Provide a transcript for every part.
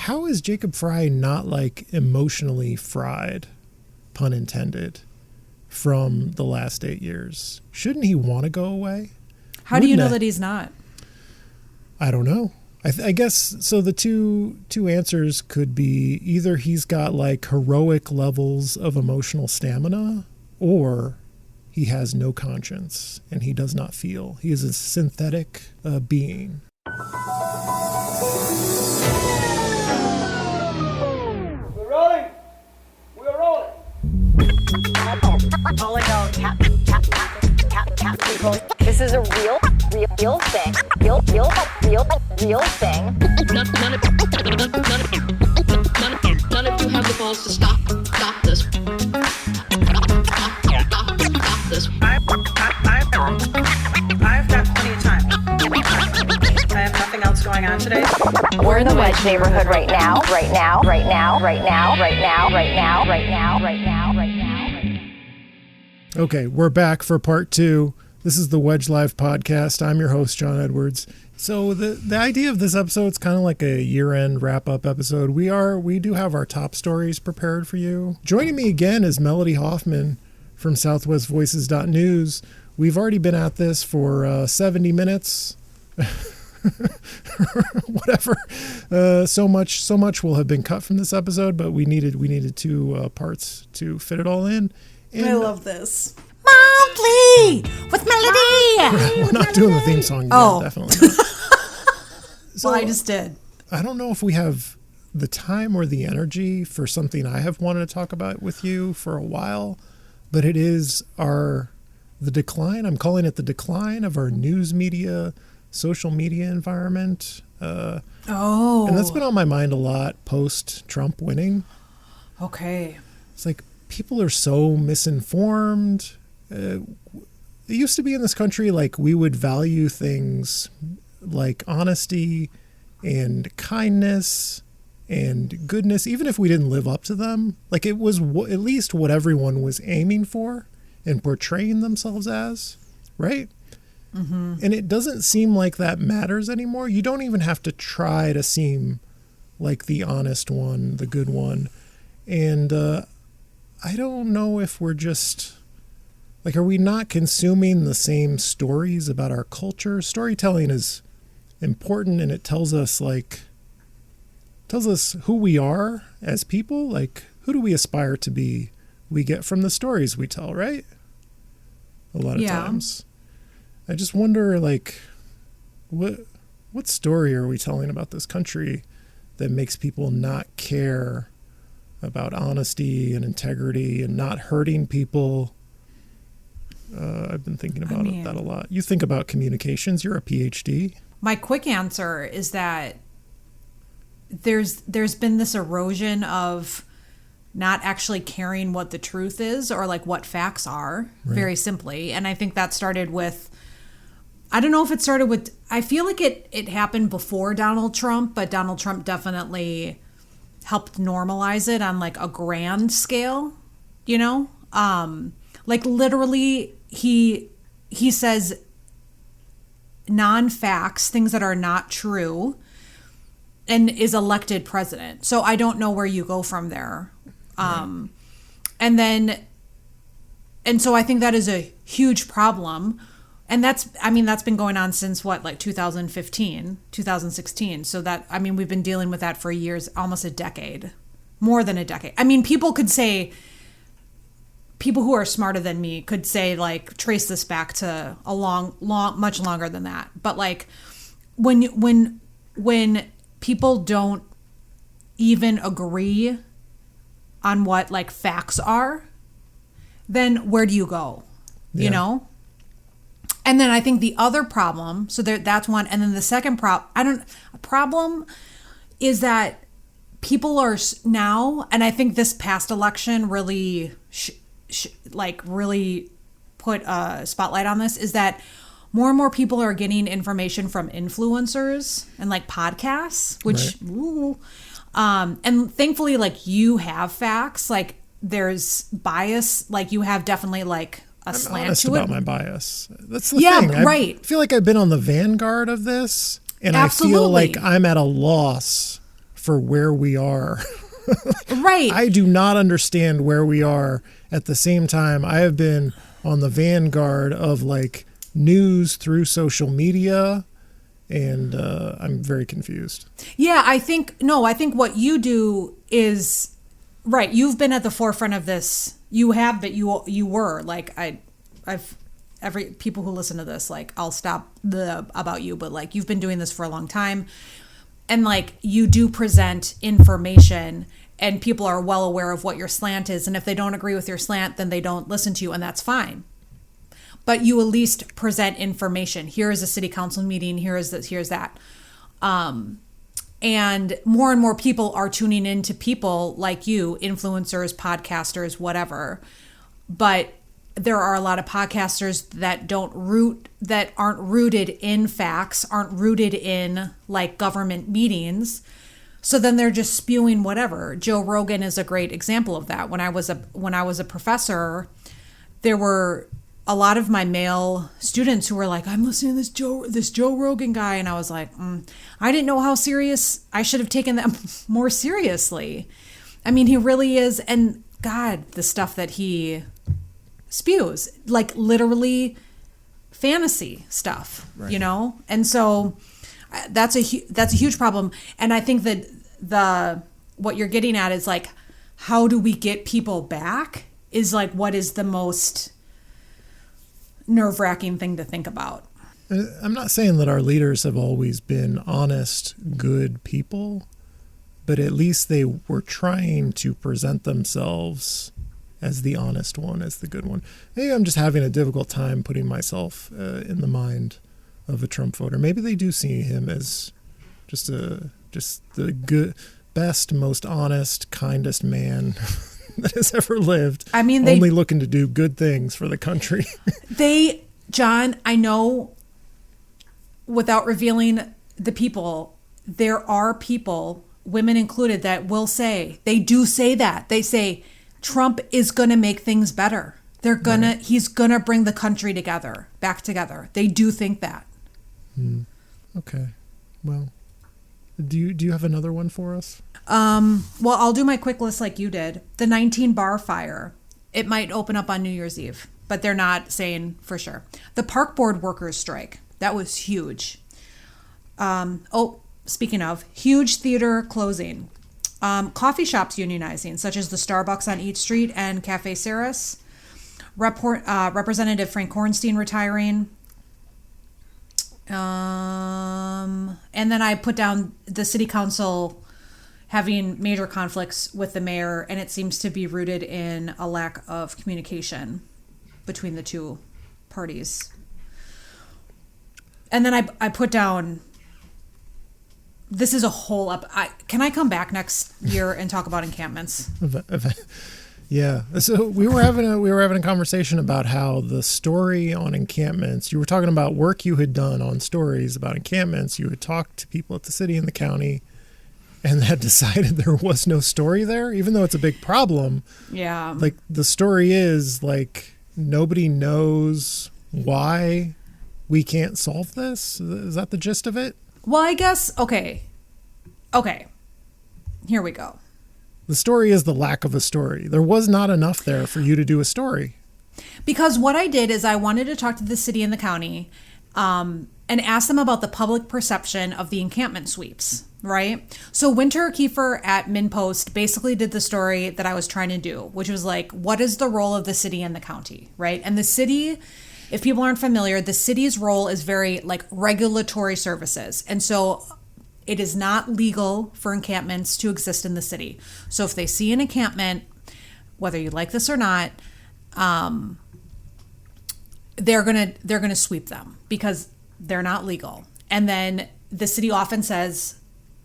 how is Jacob Fry not like emotionally fried, pun intended, from the last 8 years? Shouldn't he want to go away? How do you know that he's not? I don't know. I guess so. The two answers could be either he's got like heroic levels of emotional stamina, or he has no conscience and he does not feel. He is a synthetic being. We're rolling. We're rolling. This is a real thing. Real thing. None of you have the balls to stop this. Stop this. I've got plenty of time. I have nothing else going on today. We're in the Wedge neighborhood right now. Okay, we're back for part 2. This is the Wedge Live podcast. I'm your host, John Edwards. So the idea of this episode is kind of like a year-end wrap-up episode. We do have our top stories prepared for you. Joining me again is Melody Hoffmann from southwestvoices.news. We've already been at this for 70 minutes. Whatever. So much will have been cut from this episode, but we needed 2 parts to fit it all in. And I love this. Monthly with Melody. We're not doing the theme song yet, definitely not. So, well, I just did. I don't know if we have the time or the energy for something I have wanted to talk about with you for a while, but it is the decline. I'm calling it the decline of our news media, social media environment. And that's been on my mind a lot post-Trump winning. Okay. It's like people are so misinformed. It used to be in this country like we would value things like honesty and kindness and goodness, even if we didn't live up to them. Like it was at least what everyone was aiming for and portraying themselves as, right? Mm-hmm. And it doesn't seem like that matters anymore. You don't even have to try to seem like the honest one, the good one. And I don't know if we're just like, are we not consuming the same stories about our culture? Storytelling is important, and it tells us who we are as people. Like, who do we aspire to be? We get from the stories we tell, right? A lot of times. I just wonder, like, what story are we telling about this country that makes people not care about honesty and integrity and not hurting people? I've been thinking about that a lot. You think about communications. You're a PhD. My quick answer is that there's been this erosion of not actually caring what the truth is or like what facts are, very simply. And I think that started with, I don't know if it started with, I feel like it happened before Donald Trump, but Donald Trump definitely helped normalize it on like a grand scale, you know? Like literally he says non-facts, things that are not true, and is elected president. So I don't know where you go from there. And so I think that is a huge problem. And that's been going on since like 2015, 2016. So that, we've been dealing with that for years, almost a decade, more than a decade. People who are smarter than me could say, like, trace this back to a long, much longer than that. But like when people don't even agree on what like facts are, then where do you go? You know? And then I think the other problem, so that's one. And then the second problem is that people are now, and I think this past election really really put a spotlight on this, is that more and more people are getting information from influencers and like podcasts, which, and thankfully, like, you have facts, like there's bias, like you have definitely like a slant to it. I'm honest about my bias. That's the thing. I feel like I've been on the vanguard of this, and I feel like I'm at a loss for where we are. Right. I do not understand where we are. At the same time, I have been on the vanguard of like news through social media, and I'm very confused. Yeah, I think what you do is right. You've been at the forefront of this. You have, but you were like I've every people who listen to this, like I'll stop about you, but like you've been doing this for a long time, and like you do present information, and people are well aware of what your slant is, and if they don't agree with your slant, then they don't listen to you, and that's fine. But you at least present information. Here is a city council meeting. Here is this. Here's that. And more people are tuning in to people like you, influencers, podcasters, whatever. But there are a lot of podcasters that aren't rooted in facts, aren't rooted in like government meetings. So then they're just spewing whatever. Joe Rogan is a great example of that. When I was a professor, there were a lot of my male students who were like, I'm listening to this Joe Rogan guy. And I was like, I didn't know how serious I should have taken that more seriously. I mean, he really is. And God, the stuff that he spews, like literally fantasy stuff, right. You know? And so that's a huge problem. And I think that what you're getting at is like, how do we get people back is like, what is the most nerve-wracking thing to think about. I'm not saying that our leaders have always been honest, good people, but at least they were trying to present themselves as the honest one, as the good one. Maybe I'm just having a difficult time putting myself in the mind of a Trump voter. Maybe they do see him as just the good, best, most honest, kindest man that has ever lived. I mean, only looking to do good things for the country. John, I know, without revealing the people, there are people, women included, that will say, they do say that. They say, Trump is going to make things better. He's going to bring the country back together. They do think that. Okay. Well, do you have another one for us? Well, I'll do my quick list like you did. The 19 bar fire. It might open up on New Year's Eve, but they're not saying for sure. The park board workers strike. That was huge. Speaking of, huge theater closing. Coffee shops unionizing, such as the Starbucks on East Street and Cafe Ceres. Representative Frank Hornstein retiring. And then I put down the city council having major conflicts with the mayor, and it seems to be rooted in a lack of communication between the two parties. And then I put down, this is a whole up. Can I come back next year and talk about encampments? Yeah. So we were having a conversation about how the story on encampments, you were talking about work you had done on stories about encampments. You had talked to people at the city and the county and had decided there was no story there, even though it's a big problem. Yeah. Like the story is like, nobody knows why we can't solve this. Is that the gist of it? Well, I guess, okay. Here we go. The story is the lack of a story. There was not enough there for you to do a story. Because what I did is I wanted to talk to the city and the county and ask them about the public perception of the encampment sweeps, right? So Winter Kiefer at MinPost basically did the story that I was trying to do, which was like, what is the role of the city and the county, right? And the city, if people aren't familiar, the city's role is very like regulatory services. And so it is not legal for encampments to exist in the city. So if they see an encampment, whether you like this or not, they're gonna sweep them because they're not legal. And then the city often says,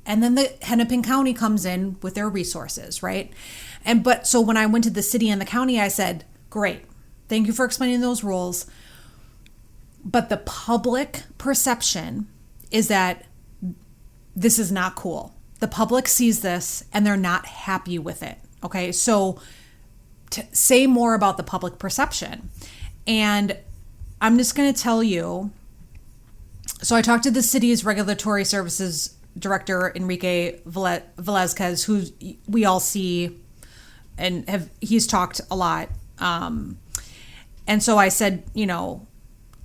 and then the Hennepin County comes in with their resources, right? So when I went to the city and the county, I said, great, thank you for explaining those rules. But the public perception is that this is not cool. The public sees this and they're not happy with it. Okay, so to say more about the public perception. And I'm just going to tell you. So I talked to the city's regulatory services director Enrique Velazquez, who we all see and he's talked a lot. And so I said,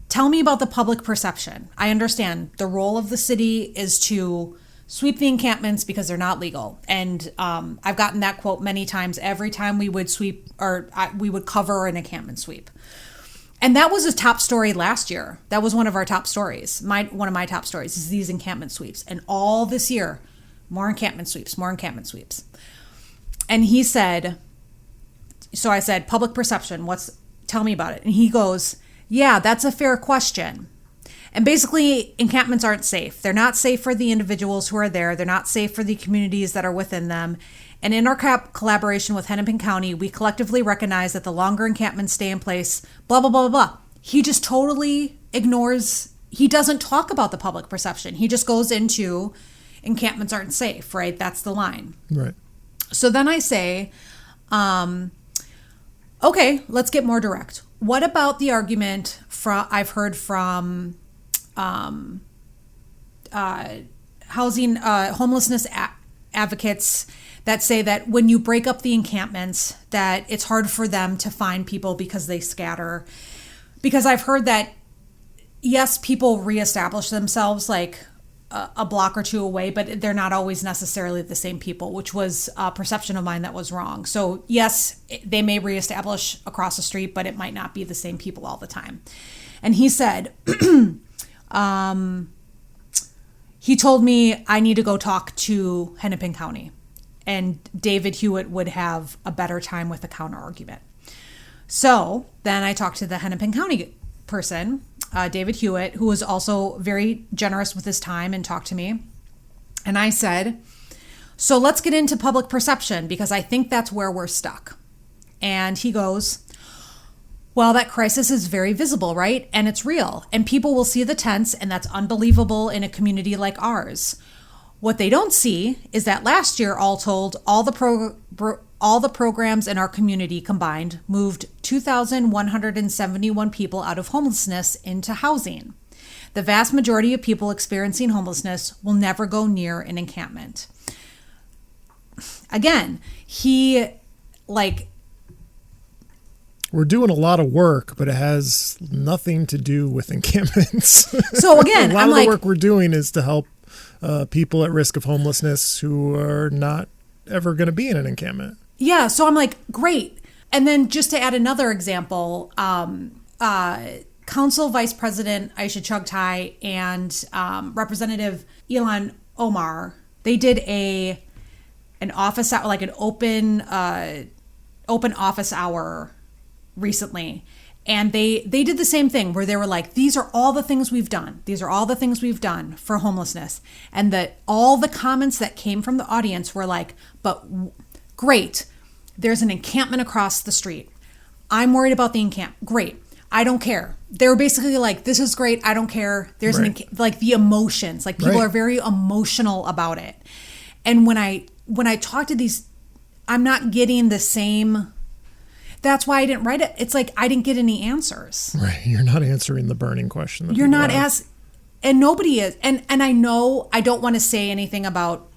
tell me about the public perception. I understand the role of the city is to sweep the encampments because they're not legal. And I've gotten that quote many times every time we would sweep we would cover an encampment sweep. And that was a top story last year. That was one of our top stories. One of my top stories is these encampment sweeps. And all this year, more encampment sweeps. And he said, so I said, public perception, tell me about it. And he goes, yeah, that's a fair question. And basically, encampments aren't safe. They're not safe for the individuals who are there. They're not safe for the communities that are within them. And in our collaboration with Hennepin County, we collectively recognize that the longer encampments stay in place, blah, blah, blah, blah. He just totally ignores, he doesn't talk about the public perception. He just goes into encampments aren't safe, right? That's the line. Right. So then I say, okay, let's get more direct. What about the argument I've heard from homelessness advocates that say that when you break up the encampments, that it's hard for them to find people because they scatter. Because I've heard that, yes, people reestablish themselves like a block or two away, but they're not always necessarily the same people, which was a perception of mine that was wrong. So yes, they may reestablish across the street, but it might not be the same people all the time. And he said, he told me I need to go talk to Hennepin County, and David Hewitt would have a better time with a counter argument. So then I talked to the Hennepin County person, David Hewitt, who was also very generous with his time and talked to me. And I said, so let's get into public perception because I think that's where we're stuck. And he goes, well, that crisis is very visible, right? And it's real. And people will see the tents, and that's unbelievable in a community like ours. What they don't see is that last year, all told, all the programs in our community combined moved 2,171 people out of homelessness into housing. The vast majority of people experiencing homelessness will never go near an encampment. Again, we're doing a lot of work, but it has nothing to do with encampments. So again, a lot of the work we're doing is to help people at risk of homelessness who are not ever going to be in an encampment. Yeah, so I'm like, great. And then just to add another example, Council Vice President Aisha Chugtai and Representative Ilan Omar, they did an office hour, like an open office hour recently. And they did the same thing where they were like, these are all the things we've done. These are all the things we've done for homelessness. And all the comments that came from the audience were like, but great, there's an encampment across the street. I'm worried about the encampment. Great. I don't care. They were basically like, this is great. I don't care. There's like the emotions, like people are very emotional about it. And when I talk to these, I'm not getting the same. That's why I didn't write it. It's like I didn't get any answers. Right. You're not answering the burning question. You're not and nobody is. And I know I don't want to say anything about,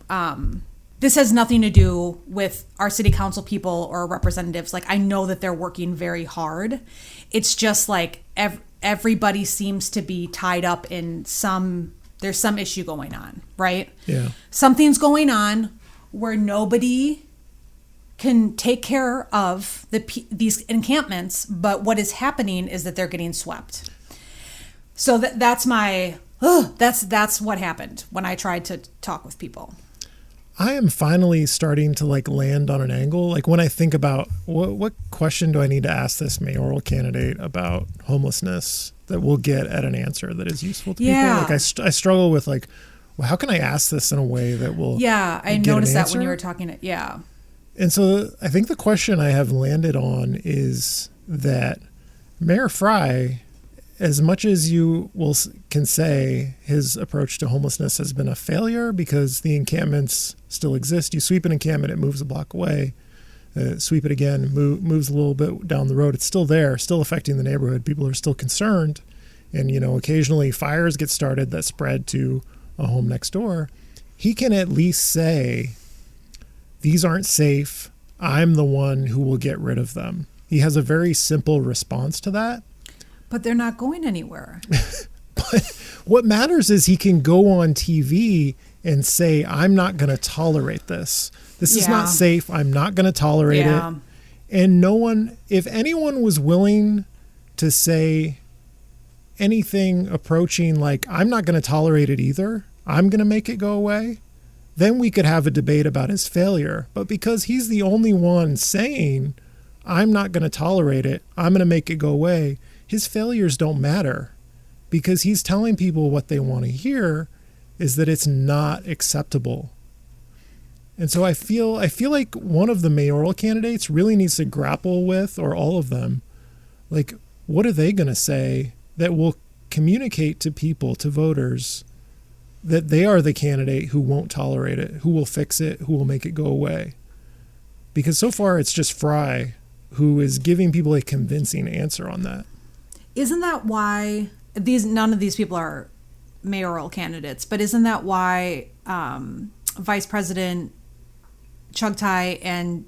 this has nothing to do with our city council people or representatives. Like, I know that they're working very hard. It's just like everybody seems to be tied up in there's some issue going on, right? Yeah. Something's going on where nobody can take care of these encampments, but what is happening is that they're getting swept. So that's what happened when I tried to talk with people. I am finally starting to land on an angle. Like when I think about what question do I need to ask this mayoral candidate about homelessness that will get at an answer that is useful to people. Like I struggle with well, how can I ask this in a way that will I noticed that when you were talking it. Yeah. And so I think the question I have landed on is that Mayor Fry, as much as you can say his approach to homelessness has been a failure because the encampments still exist. You sweep an encampment, it moves a block away. Sweep it again, moves a little bit down the road. It's still there, still affecting the neighborhood. People are still concerned. And, occasionally fires get started that spread to a home next door. he can at least say, these aren't safe. I'm the one who will get rid of them. He has a very simple response to that. But they're not going anywhere. But what matters is he can go on TV and say, I'm not going to tolerate this. This is not safe. I'm not going to tolerate it. And no one, if anyone was willing to say anything approaching like, I'm not going to tolerate it either, I'm going to make it go away, then we could have a debate about his failure. But because he's the only one saying, I'm not going to tolerate it, I'm going to make it go away, his failures don't matter, because he's telling people what they want to hear is that it's not acceptable. And so I feel like one of the mayoral candidates really needs to grapple with, or all of them, like, what are they going to say that will communicate to people, to voters, that they are the candidate who won't tolerate it, who will fix it, who will make it go away? Because so far it's just Fry who is giving people a convincing answer on that. Isn't that why none of these people are mayoral candidates, but isn't that why Vice President Chugtai and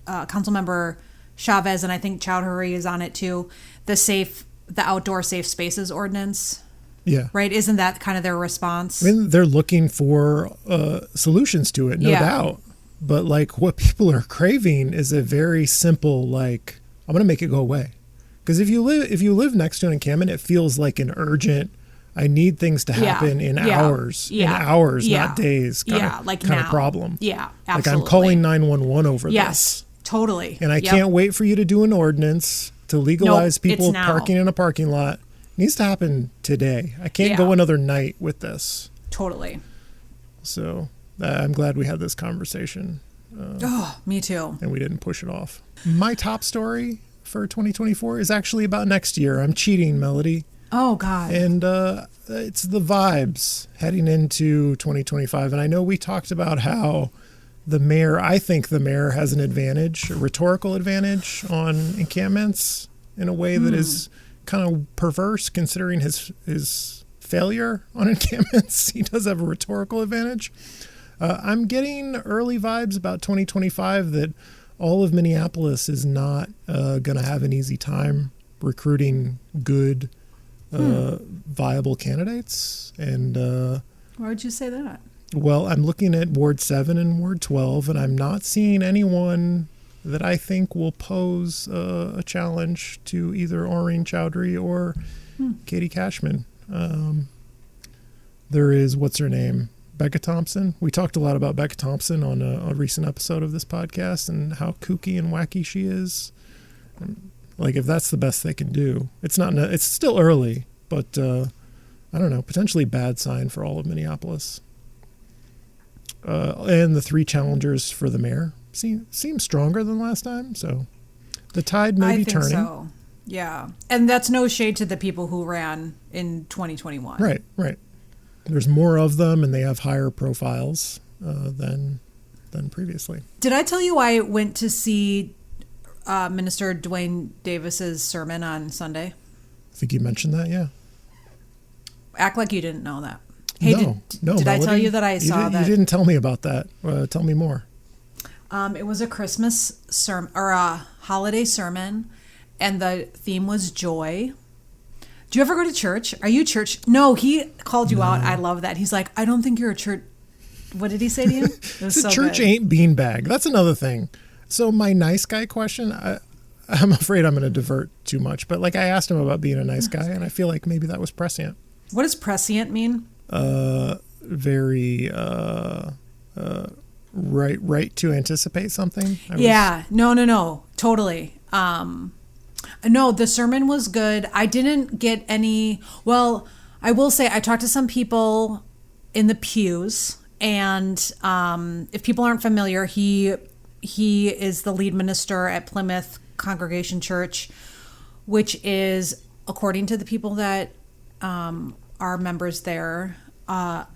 Councilmember Chavez, and I think Chowdhury is on it too, the outdoor safe spaces ordinance? Yeah. Right? Isn't that kind of their response? I mean, they're looking for solutions to it, no doubt. But like what people are craving is a very simple, like, I'm going to make it go away. Because if you live next to an encampment, it feels like an urgent, I need things to happen in hours, not days, kind of problem. Yeah, absolutely. Like I'm calling 911 over this. Yes, totally. And I can't wait for you to do an ordinance to legalize people parking in a parking lot. It needs to happen today. I can't go another night with this. Totally. So I'm glad we had this conversation. Me too. And we didn't push it off. My top story for 2024 is actually about next year. I'm cheating, Melody. Oh, God. And it's the vibes heading into 2025. And I know we talked about how I think the mayor has an advantage, a rhetorical advantage on encampments in a way that is kind of perverse considering his failure on encampments. He does have a rhetorical advantage. I'm getting early vibes about 2025 that all of Minneapolis is not going to have an easy time recruiting good, viable candidates. And why would you say that? Well, I'm looking at Ward 7 and Ward 12, and I'm not seeing anyone that I think will pose a challenge to either Maureen Chowdhury or Katie Cashman. There is, what's her name? Becca Thompson. We talked a lot about Becca Thompson on a recent episode of this podcast and how kooky and wacky she is. Like, if that's the best they can do, it's still early, but I don't know, potentially bad sign for all of Minneapolis. And the three challengers for the mayor seem stronger than last time, so the tide may be turning. So. Yeah, and that's no shade to the people who ran in 2021. Right. There's more of them, and they have higher profiles than previously. Did I tell you I went to see Minister Dwayne Davis's sermon on Sunday? I think you mentioned that, yeah. Act like you didn't know that. Hey, no. Did I tell you that I saw that? You didn't tell me about that. Tell me more. It was a Christmas sermon or a holiday sermon, and the theme was joy. Do you ever go to church? Are you church? No, he called you out. I love that. He's like, I don't think you're a church. What did he say to you? It was the church ain't beanbag. That's another thing. So my nice guy question, I'm afraid I'm going to divert too much, but like I asked him about being a nice guy, and I feel like maybe that was prescient. What does prescient mean? Very right to anticipate something. No, totally. No, the sermon was good. I didn't get any. Well, I will say I talked to some people in the pews, and if people aren't familiar, he is the lead minister at Plymouth Congregation Church, which is, according to the people that are members there,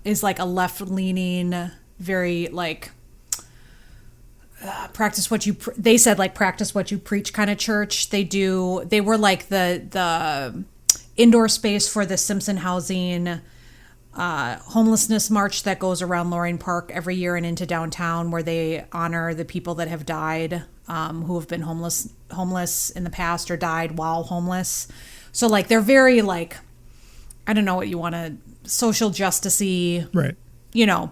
is like a left-leaning, very like practice what you they said like practice what you preach kind of church. They were like the indoor space for the Simpson housing homelessness march that goes around Loring Park every year and into downtown, where they honor the people that have died, who have been homeless in the past or died while homeless. So like they're very like, I don't know what you want to, social justice-y, Right. you know.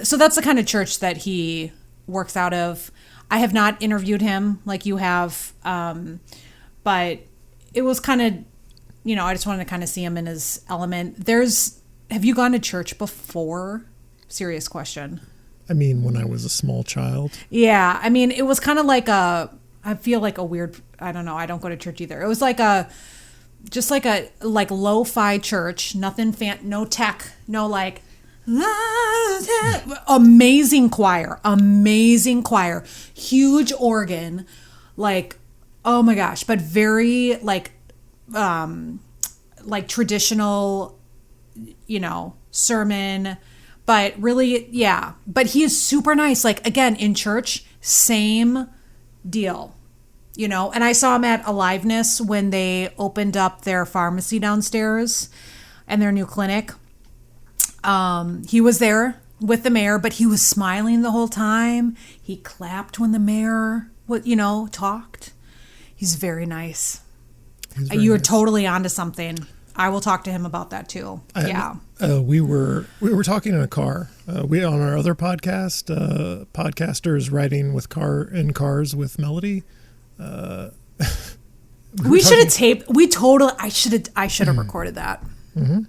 So that's the kind of church that he works out of. I have not interviewed him like you have, but it was kind of, you know, I just wanted to kind of see him in his element. Have you gone to church before? Serious question. I mean, when I was a small child. Yeah. I mean, it was kind of like I feel like a weird, I don't know. I don't go to church either. It was like just like a lo-fi church, nothing no tech, no like, amazing choir, huge organ, like, oh my gosh, but very like traditional, you know, sermon, but really, yeah. But he is super nice. Like, again, in church, same deal, you know. And I saw him at Aliveness when they opened up their pharmacy downstairs and their new clinic. He was there with the mayor, but he was smiling the whole time. He clapped when the mayor, talked. He's very nice. You were totally onto something. I will talk to him about that too. Yeah. We were talking in a car. We on our other podcast, podcasters riding with cars with Melody. We should have taped. I should have recorded that. Mm-hmm.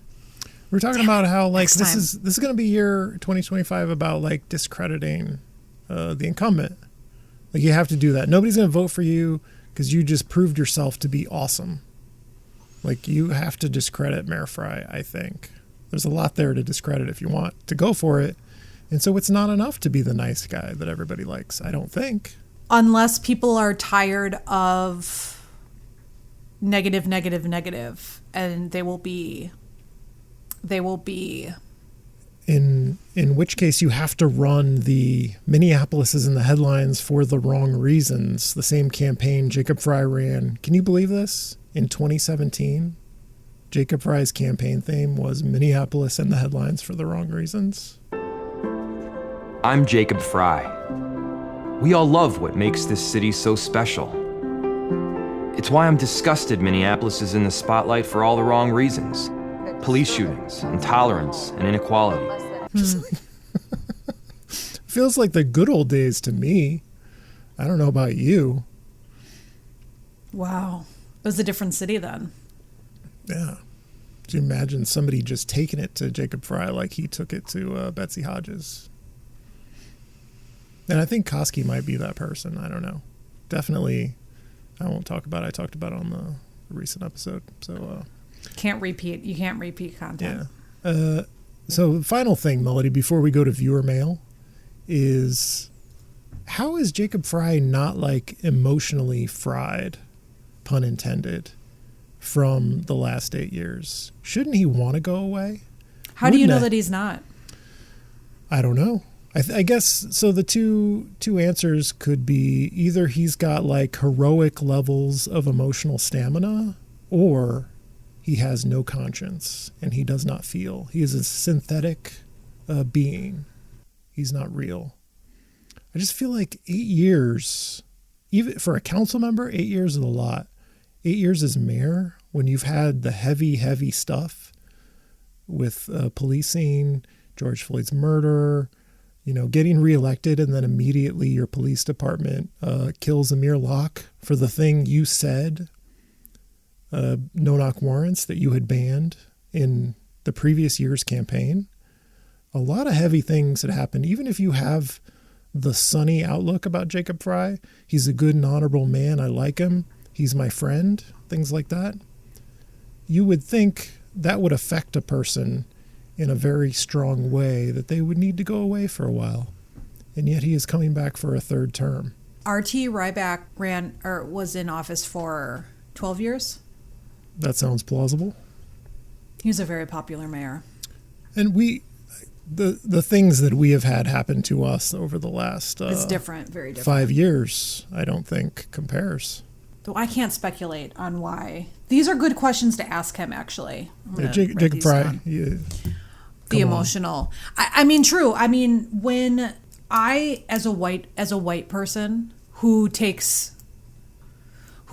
We're talking about how like Next this is going to be year 2025 about like discrediting the incumbent. Like you have to do that. Nobody's going to vote for you because you just proved yourself to be awesome. Like you have to discredit Mayor Fry, I think. There's a lot there to discredit if you want to go for it. And so it's not enough to be the nice guy that everybody likes, I don't think. Unless people are tired of negative, and they will be in which case you have to run the Minneapolis is in the headlines for the wrong reasons. The same campaign Jacob Fry ran. Can you believe this? In 2017, Jacob Fry's campaign theme was Minneapolis in the headlines for the wrong reasons. I'm Jacob Fry. We all love what makes this city so special. It's why I'm disgusted Minneapolis is in the spotlight for all the wrong reasons. Police shootings, intolerance, and inequality. Feels like the good old days to me. I don't know about you. Wow. It was a different city then. Yeah. Do you imagine somebody just taking it to Jacob Fry like he took it to Betsy Hodges? And I think Koski might be that person. I don't know. Definitely. I won't talk about it. I talked about it on the recent episode. So you can't repeat content. Yeah. So the final thing, Melody, before we go to viewer mail, is how is Jacob Fry not like emotionally fried, pun intended, from the last 8 years? Shouldn't he want to go away? How do you know that he's not? I don't know. I guess so. The two answers could be either he's got like heroic levels of emotional stamina, or he has no conscience and he does not feel. He is a synthetic being. He's not real. I just feel like 8 years, even for a council member, 8 years is a lot. 8 years as mayor, when you've had the heavy stuff with policing, George Floyd's murder, getting reelected, and then immediately your police department kills Amir Locke for the thing you said, no-knock warrants that you had banned in the previous year's campaign. A lot of heavy things had happened. Even if you have the sunny outlook about Jacob Fry, he's a good and honorable man. I like him. He's my friend, things like that. You would think that would affect a person in a very strong way, that they would need to go away for a while. And yet he is coming back for a third term. R.T. Ryback was in office for 12 years. That sounds plausible. He was a very popular mayor. And the things that we have had happen to us over the last it's different, very different. 5 years, I don't think compares. Though I can't speculate on why. These are good questions to ask him, actually. Jacob Fry. the emotional. I mean, true. I mean, when I, as a white person who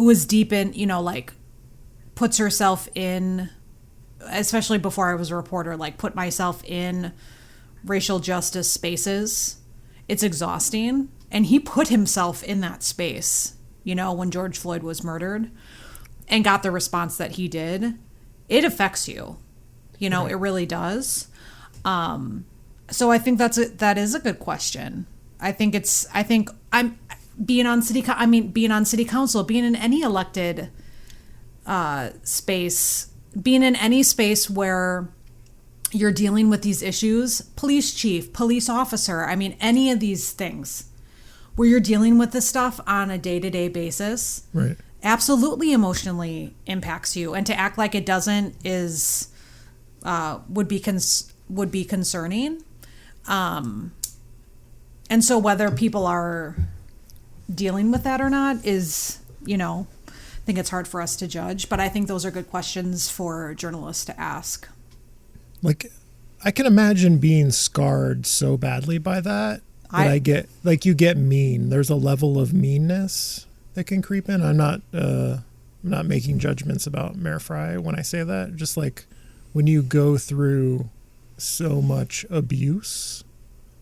is deep in, you know, like puts herself in, especially before I was a reporter, like put myself in racial justice spaces, it's exhausting. And he put himself in that space, you know, when George Floyd was murdered and got the response that he did. It affects you, you know, It really does. So I think that is a good question. I think I'm being on city council, being in any elected space, being in any space where you're dealing with these issues, police chief, police officer, I mean, any of these things where you're dealing with this stuff on a day-to-day basis, right, absolutely emotionally impacts you. And to act like it doesn't would be concerning. And so whether people are dealing with that or not is, you know, I think it's hard for us to judge, but I think those are good questions for journalists to ask. Like, I can imagine being scarred so badly by that I get, like, you get mean. There's a level of meanness that can creep in. I'm not making judgments about Mayor Fry when I say that. Just like when you go through so much abuse,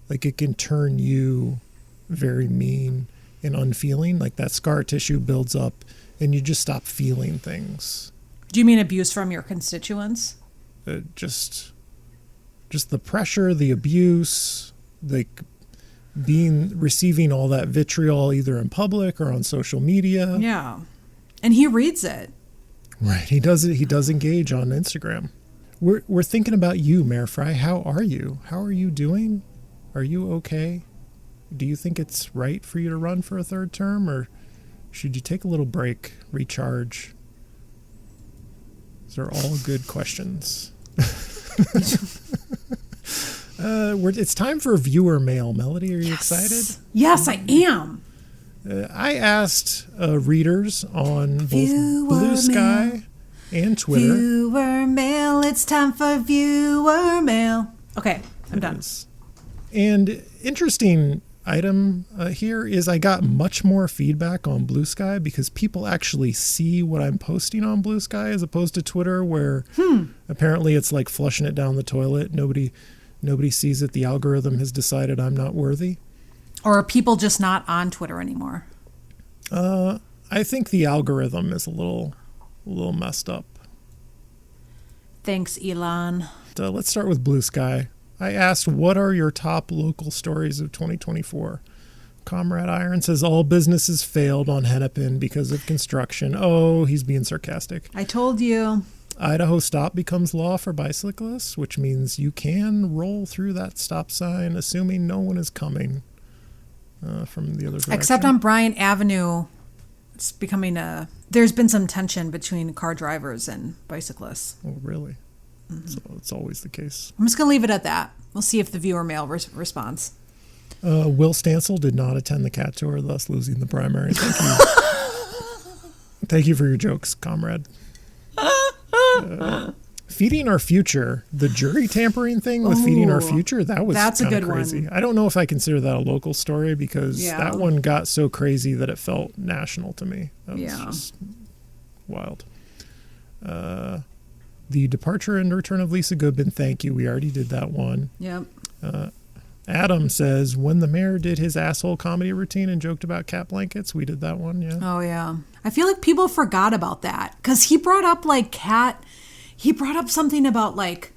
like it can turn you very mean and unfeeling. Like that scar tissue builds up and you just stop feeling things. Do you mean abuse from your constituents? Just the pressure, the abuse, like receiving all that vitriol either in public or on social media. Yeah. And he reads it. Right. He does it. He does engage on Instagram. We're thinking about you, Mayor Fry. How are you? How are you doing? Are you okay? Do you think it's right for you to run for a third term, or should you take a little break, recharge? These are all good questions. It's time for viewer mail. Melody, are you excited? Yes, I am. I asked readers on both Blue Sky and Twitter. Viewer mail. It's time for viewer mail. Okay, I'm done. And interesting item here is I got much more feedback on Blue Sky because people actually see what I'm posting on Blue Sky as opposed to Twitter, where apparently it's like flushing it down the toilet. Nobody sees it. The algorithm has decided I'm not worthy. Or are people just not on Twitter anymore? I think the algorithm is a little messed up. Thanks, Elon. Let's start with Blue Sky. I asked, what are your top local stories of 2024? Comrade Iron says all businesses failed on Hennepin because of construction. Oh, he's being sarcastic. I told you. Idaho stop becomes law for bicyclists, which means you can roll through that stop sign, assuming no one is coming from the other direction. Except on Bryant Avenue, it's becoming there's been some tension between car drivers and bicyclists. Oh, really? Mm-hmm. So it's always the case. I'm just going to leave it at that. We'll see if the viewer mail responds. Will Stansel did not attend the cat tour, thus losing the primary. Thank you. Thank you for your jokes, comrade. Feeding Our Future, the jury tampering thing with Feeding Our Future, that's a good crazy. One. I don't know if I consider that a local story because that one got so crazy that it felt national to me. That was just wild. The departure and return of Lisa Goodman, thank you. We already did that one. Yep. Adam says, when the mayor did his asshole comedy routine and joked about cat blankets, we did that one, yeah. Oh, yeah. I feel like people forgot about that because he brought up something about like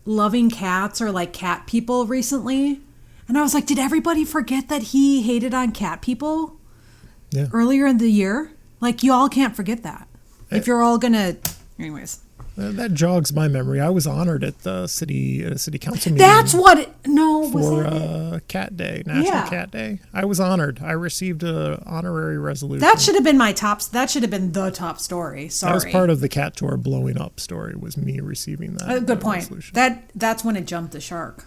loving cats or like cat people recently. And I was like, did everybody forget that he hated on cat people earlier in the year? Like, you all can't forget that. If you're all going to, anyways. That jogs my memory. I was honored at the city council meeting. That's what for Cat Day, National Cat Day. I was honored. I received an honorary resolution. That should have been That should have been the top story. Sorry, that was part of the cat tour blowing up story. Was me receiving that. Good point. Resolution. That's when it jumped the shark.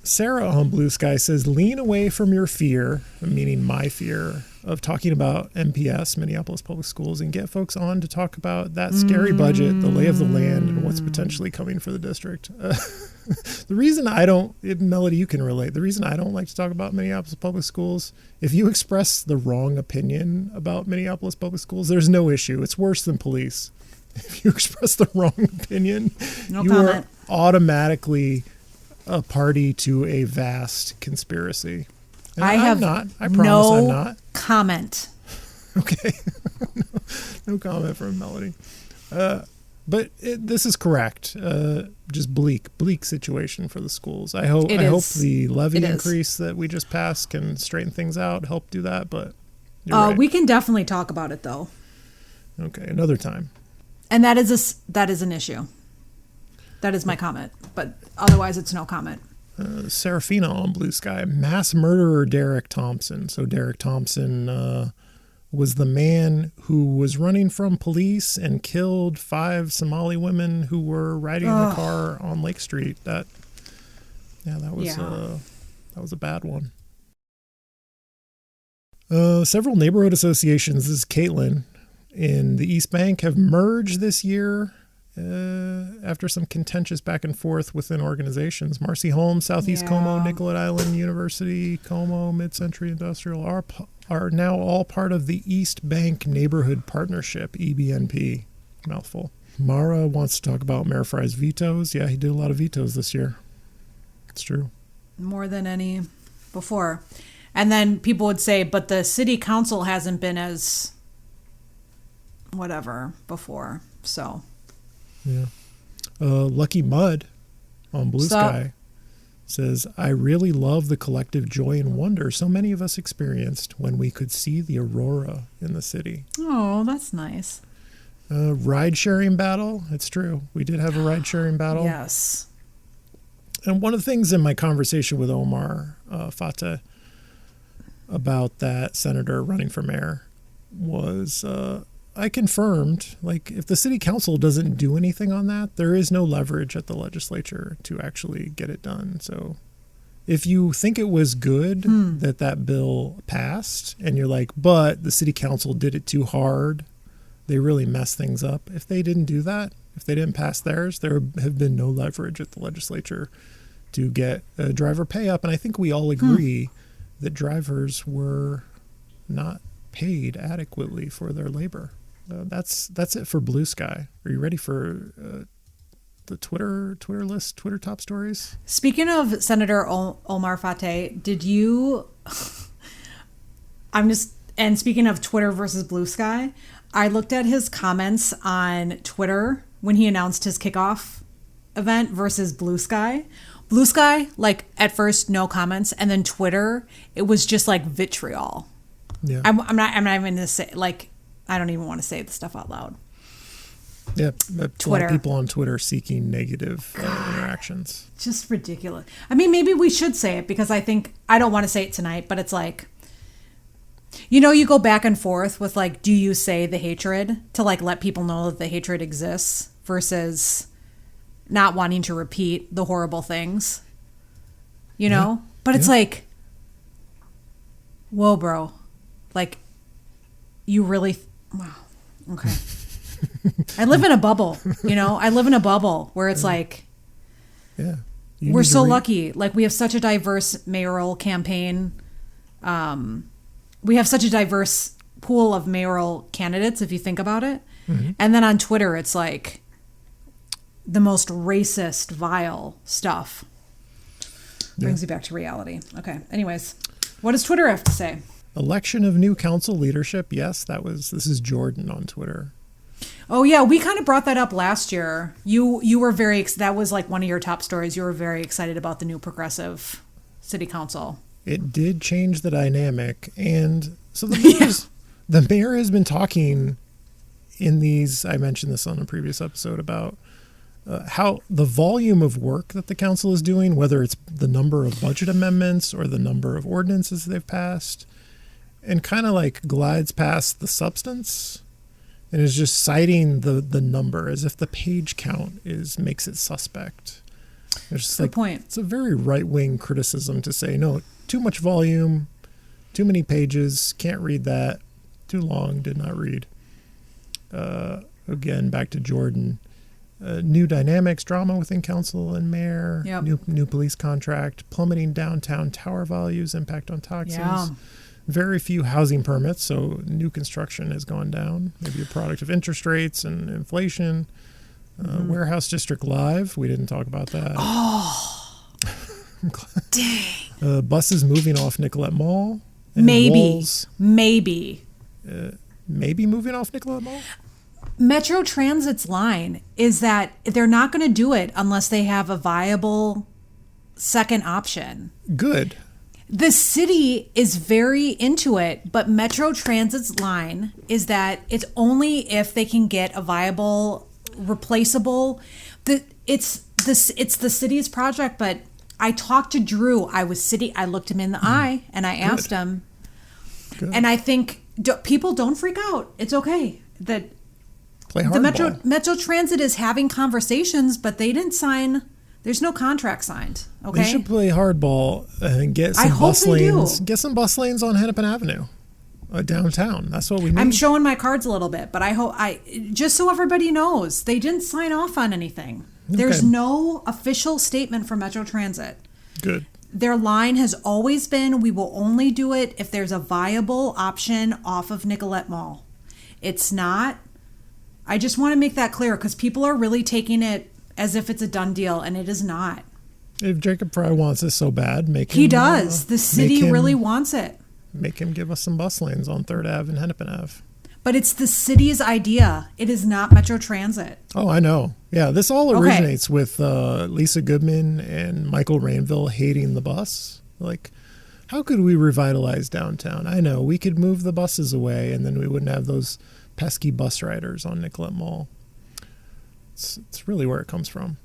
Sarah on Blue Sky says, lean away from your fear, meaning my fear, of talking about MPS, Minneapolis Public Schools, and get folks on to talk about that scary budget, the lay of the land, and what's potentially coming for the district. The reason I don't, Melody, you can relate, the reason I don't like to talk about Minneapolis Public Schools, if you express the wrong opinion about Minneapolis Public Schools, there's no issue. It's worse than police. If you express the wrong opinion, you are automatically a party to a vast conspiracy. And I have not. I promise I'm not. Comment. Okay. No comment from Melody. But this is correct. Just bleak situation for the schools. I hope the levy increase that we just passed can straighten things out, help do that. But right. We can definitely talk about it though. Okay, another time. And that is an issue. That is my comment, but otherwise it's no comment. Serafina on Blue Sky, mass murderer Derek Thompson. So Derek Thompson was the man who was running from police and killed 5 Somali women who were riding in the car on Lake Street. That was a bad one. Several neighborhood associations, this is Caitlin, in the East Bank have merged this year after some contentious back and forth within organizations. Marcy Holmes, Southeast Como, Nicollet Island University, Como, Mid-Century Industrial are now all part of the East Bank Neighborhood Partnership, EBNP. Mouthful. Mara wants to talk about Mayor Fry's vetoes. Yeah, he did a lot of vetoes this year. It's true. More than any before. And then people would say, but the city council hasn't been as whatever before. So. Yeah. Lucky Mud on Blue Sky says, I really love the collective joy and wonder so many of us experienced when we could see the aurora in the city. Oh, that's nice. Ride sharing battle. It's true. We did have a ride sharing battle. Yes. And one of the things in my conversation with Omar Fateh about that senator running for mayor was I confirmed, like, if the city council doesn't do anything on that, there is no leverage at the legislature to actually get it done. So if you think it was good that bill passed and you're like, but the city council did it too hard, they really messed things up. If they didn't do that, if they didn't pass theirs, there have been no leverage at the legislature to get a driver pay up. And I think we all agree that drivers were not paid adequately for their labor. That's it for Blue Sky. Are you ready for the Twitter list, Twitter top stories? Speaking of Senator Omar Fateh, did you? And speaking of Twitter versus Blue Sky, I looked at his comments on Twitter when he announced his kickoff event versus Blue Sky. Blue Sky, like at first no comments, and then Twitter, it was just like vitriol. Yeah, I'm not even gonna say, like, I don't even want to say the stuff out loud. Yeah, Twitter. A lot of people on Twitter seeking negative interactions. Just ridiculous. I mean, maybe we should say it because I don't want to say it tonight, but it's like, you go back and forth with like, do you say the hatred to like let people know that the hatred exists versus not wanting to repeat the horrible things, But it's like, whoa, bro. Like, you really... Wow. Okay. I live in a bubble, I live in a bubble where it's like... Yeah. We're so lucky. Like, we have such a diverse mayoral campaign. We have such a diverse pool of mayoral candidates, if you think about it. Mm-hmm. And then on Twitter, it's like the most racist, vile stuff. Brings you back to reality. Okay. Anyways, what does Twitter have to say? Election of new council leadership. Yes, this is Jordan on Twitter. Oh yeah, we kind of brought that up last year. You were that was like one of your top stories. You were very excited about the new progressive city council. It did change the dynamic, and so the mayor has been talking in these. I mentioned this on a previous episode about how the volume of work that the council is doing, whether it's the number of budget amendments or the number of ordinances they've passed, and kind of like glides past the substance and is just citing the number as if the page count makes it suspect. It's just Good point. It's a very right-wing criticism to say, no, too much volume, too many pages, can't read that, too long, did not read. Again, back to Jordan. New dynamics, drama within council and mayor, Yep. new police contract, plummeting downtown tower values, impact on taxes. Yeah. Very few housing permits, so new construction has gone down. Maybe a product of interest rates and inflation. Warehouse District Live, we didn't talk about that. Oh, dang. Buses moving off Nicollet Mall. And Maybe. walls, maybe moving off Nicollet Mall? Metro Transit's line is that they're not going to do it unless they have a viable second option. Good. The city is very into it, but Metro Transit's line is that it's only if they can get a viable, replaceable. It's the city's project. But I talked to Drew. I looked him in the eye and I asked him. Good. And I think people don't freak out. It's okay that play the hardball. Metro Transit is having conversations, but they didn't sign. There's no contract signed. Okay, They should play hardball and get some bus lanes. Get some bus lanes on Hennepin Avenue, downtown. That's what we need. I'm showing my cards a little bit, but just so everybody knows, they didn't sign off on anything. Okay. There's no official statement from Metro Transit. Good. Their line has always been, we will only do it if there's a viable option off of Nicollet Mall. It's not. I just want to make that clear because people are really taking it as if it's a done deal, and it is not. If Jacob Fry wants this so bad, make him. He does. The city really wants it. Make him give us some bus lanes on 3rd Ave and Hennepin Ave. But it's the city's idea. It is not Metro Transit. Oh, I know. Yeah, this all originates with Lisa Goodman and Michael Rainville hating the bus. Like, how could we revitalize downtown? I know, we could move the buses away and then we wouldn't have those pesky bus riders on Nicollet Mall. It's really where it comes from.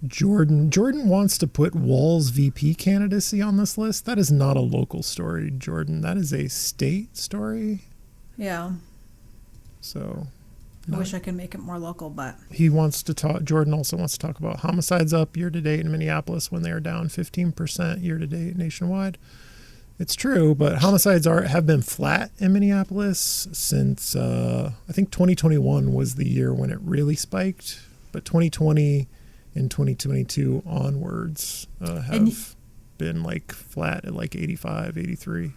Jordan wants to put Wall's VP candidacy on this list. That is not a local story, Jordan. That is a state story. Yeah. So I wish I could make it more local, but he wants to talk. Jordan also wants to talk about homicides up year to date in Minneapolis when they are down 15% year to date nationwide. It's true, but homicides have been flat in Minneapolis since I think 2021 was the year when it really spiked. But 2020 and 2022 onwards have been like flat at like 85, 83.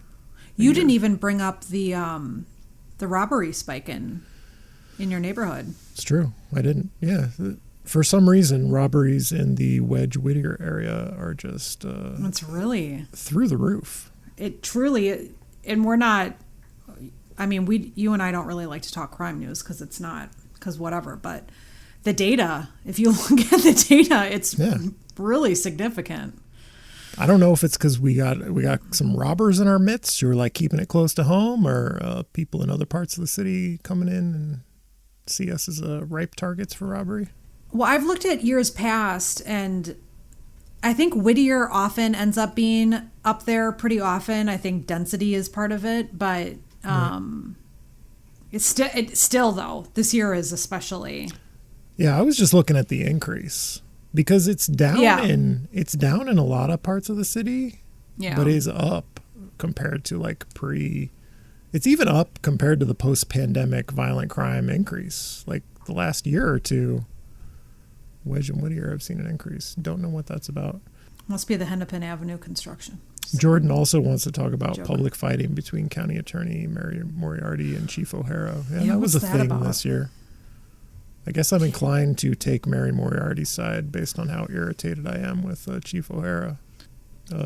You didn't even bring up the robbery spike in your neighborhood. It's true. I didn't. Yeah. For some reason, robberies in the Wedge Whittier area are just it's really through the roof. It truly, and we're not, I mean, you and I don't really like to talk crime news because whatever, but the data, if you look at the data, it's really significant. I don't know if it's because we got some robbers in our midst who are like keeping it close to home, or people in other parts of the city coming in and see us as ripe targets for robbery. Well, I've looked at years past, and I think Whittier often ends up being up there pretty often. I think density is part of it, but it's still though this year is especially. Yeah, I was just looking at the increase because it's down in a lot of parts of the city, but is up compared to like it's even up compared to the post-pandemic violent crime increase. Like the last year or two, Wedge and Whittier, I've seen an increase. Don't know what that's about. Must be the Hennepin Avenue construction. Jordan also wants to talk about public fighting between County Attorney Mary Moriarty and Chief O'Hara. Yeah, that was a thing this year. I guess I'm inclined to take Mary Moriarty's side based on how irritated I am with Chief O'Hara.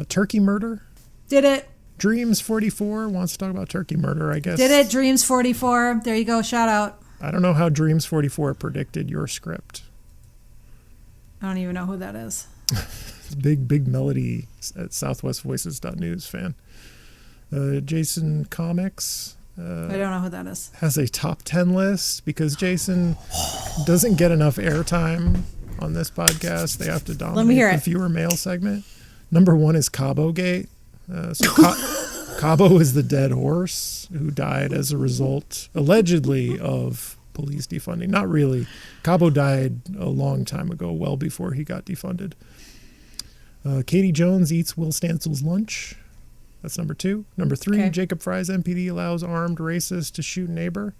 Turkey murder? Did it. Dreams 44 wants to talk about turkey murder, I guess. Did it, Dreams 44. There you go, shout out. I don't know how Dreams 44 predicted your script. I don't even know who that is. Big Melody at southwestvoices.news fan. Jason Comics. I don't know who that is. Has a top 10 list because Jason doesn't get enough airtime on this podcast. They have to dominate the viewer mail segment. Number 1 is Cabo Gate. Cabo is the dead horse who died as a result, allegedly, of police defunding. Not really. Cabo died a long time ago, well before he got defunded. Katie Jones eats Will Stansel's lunch. That's number 2. Number 3, Okay. Jacob Fry's MPD allows armed racist to shoot neighbor.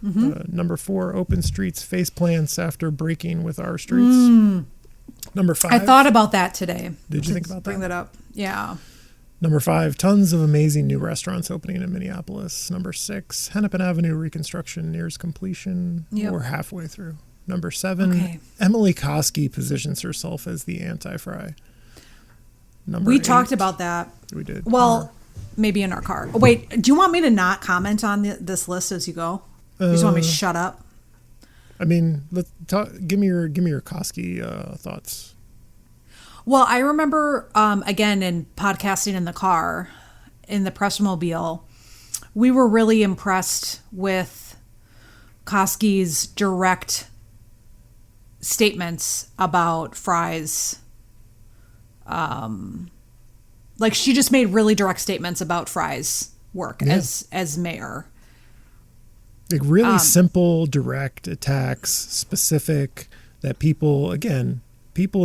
Number 4, open streets face plants after breaking with our streets. Number 5. I thought about that today. Did you think about Bring that? that up. Yeah. Number 5, tons of amazing new restaurants opening in Minneapolis. Number 6, Hennepin Avenue reconstruction nears completion. Yep. We're halfway through. Number 7, Okay. Emily Koski positions herself as the anti-Fry. Number We 8, talked about that. We did. Well, maybe in our car. Oh, wait, do you want me to not comment on this list as you go? You just want me to shut up? I mean, let's talk. Give me your Koski thoughts. Well, I remember, again, in podcasting in the car, in the Pressmobile, we were really impressed with Koski's direct statements about Fry's. Like, she just made really direct statements about Fry's work as mayor. Like really simple, direct attacks, specific, that people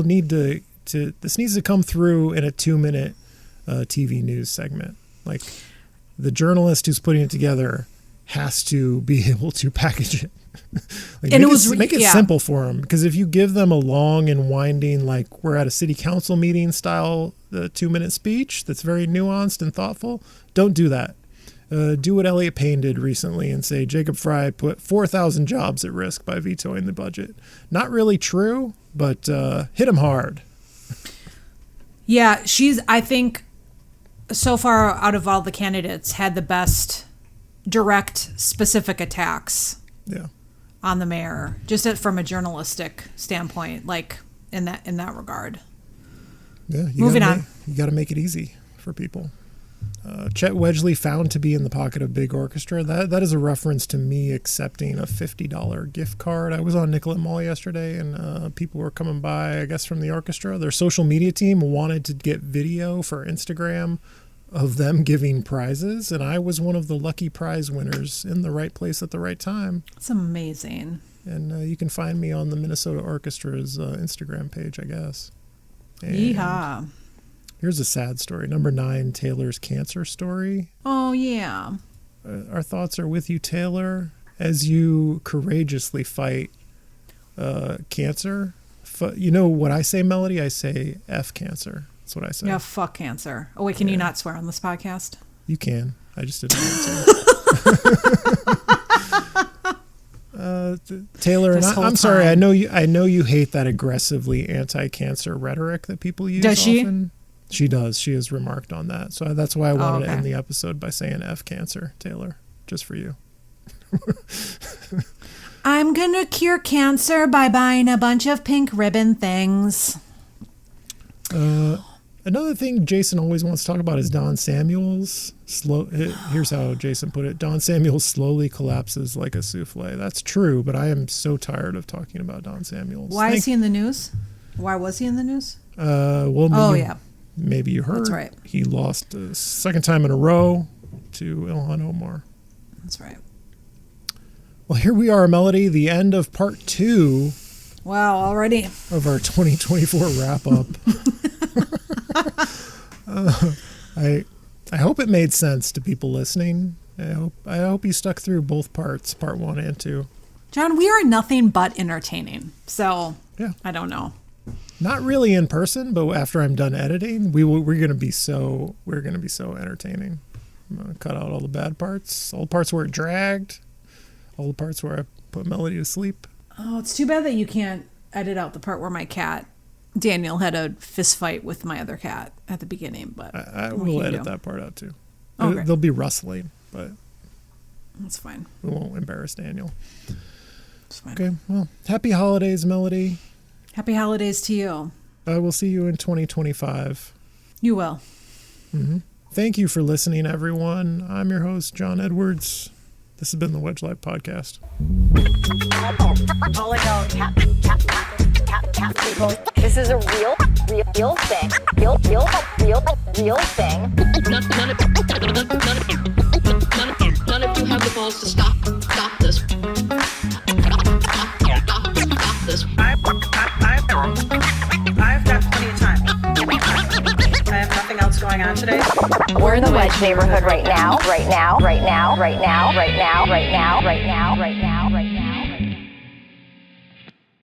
need to this needs to come through in a 2-minute TV news segment. Like the journalist who's putting it together has to be able to package it. Like, And make it simple for them, because if you give them a long and winding, like we're at a city council meeting style 2-minute speech that's very nuanced and thoughtful, don't do that. Do what Elliot Payne did recently and say Jacob Fry put 4,000 jobs at risk by vetoing the budget. Not really true, but hit him hard. Yeah, she's, I think, so far out of all the candidates, had the best direct, specific attacks Yeah. on the mayor, just from a journalistic standpoint, like in that regard. Yeah. Moving on. You got to make it easy for people. Chet Wedgley found to be in the pocket of Big Orchestra. That is a reference to me accepting a $50 gift card. I was on Nicollet Mall yesterday, and people were coming by, I guess, from the orchestra. Their social media team wanted to get video for Instagram of them giving prizes, and I was one of the lucky prize winners in the right place at the right time. It's amazing. And you can find me on the Minnesota Orchestra's Instagram page, I guess. And Yeehaw. here's a sad story. Number 9, Taylor's cancer story. Oh, yeah. Our thoughts are with you, Taylor, as you courageously fight cancer. You know what I say, Melody? I say F cancer. That's what I say. Yeah, fuck cancer. Oh, wait, can you not swear on this podcast? You can. I just didn't want to. Taylor, and I'm sorry. time. I know you hate that aggressively anti-cancer rhetoric that people use. Does she? Often. She does. She has remarked on that. So that's why I wanted to okay. end the episode by saying F cancer, Taylor, just for you. I'm gonna cure cancer by buying a bunch of pink ribbon things. Another thing Jason always wants to talk about is Don Samuels. Here's how Jason put it. Don Samuels slowly collapses like a souffle. That's true, but I am so tired of talking about Don Samuels. Why is he in the news? Why was he in the news? Maybe you heard. That's right. He lost a second time in a row to Ilhan Omar. That's right. Well, here we are, Melody, the end of part 2 Wow, already. of our 2024 wrap-up. I hope it made sense to people listening. I hope you stuck through both parts, part 1 and 2. John, we are nothing but entertaining. So, Yeah. I don't know. Not really in person, but after I'm done editing, we're gonna be so entertaining. I'm gonna cut out all the bad parts, all the parts where it dragged, all the parts where I put Melody to sleep. Oh, it's too bad that you can't edit out the part where my cat, Daniel, had a fist fight with my other cat at the beginning. But I what will can you edit do? that part out too. Okay. There'll be rustling, but That's fine. we won't embarrass Daniel. It's fine. Okay, well, happy holidays, Melody. Happy holidays to you. We'll see you in 2025. You will. Thank you for listening, everyone. I'm your host, John Edwards. This has been the Wedge Life Podcast. This is a real thing. Real thing. None of you have the balls to stop this. going on today? We're in the Wedge neighborhood right now, right now, right now, right now, right now, right now, right now, right now, right now.